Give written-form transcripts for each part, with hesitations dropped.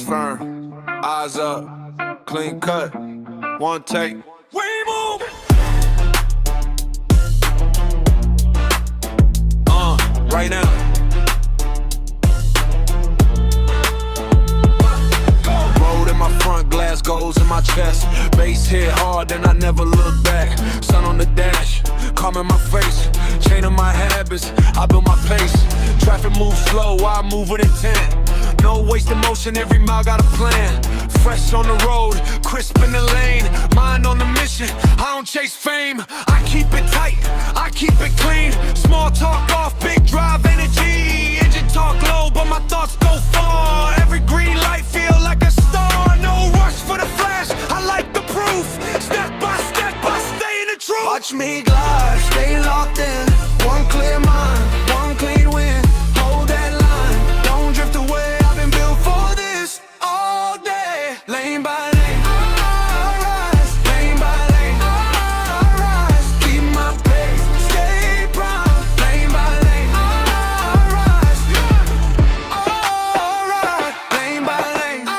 firm, eyes up, clean cut, one take. We move. Right now. Road in my front, glass goes in my chest. Bass hit hard, then I never look back. Sun on the dash, calm in my face. Chain of my habits, I build my pace. Traffic moves slow, I move with intent. No wasted motion, every mile got a plan. Fresh on the road, crisp in the lane. Mind on the mission, I don't chase fame. I keep it tight, I keep it clean. Small talk off, big drive energy. Engine talk low, but my thoughts go far. Every green light feel like a star. No rush for the flash, I like the proof. Step by step, I stay in the truth. Watch me glide, stay locked in. One clear mind, one clean win. Hold that line, don't drift away. I've been built for this all day. Lane by lane, I rise. Lane by lane, I rise. Keep my pace, stay prime. Lane by lane, I rise. Alright, lane by lane, I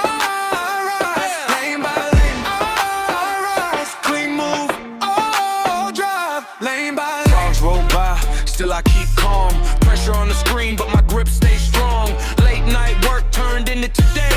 rise. Lane by lane, I rise. Clean move, all drive. Lane by lane. Cars roll by, still I keep calm. Pressure on the screen, but my grip stays strong. Late night work turned into today.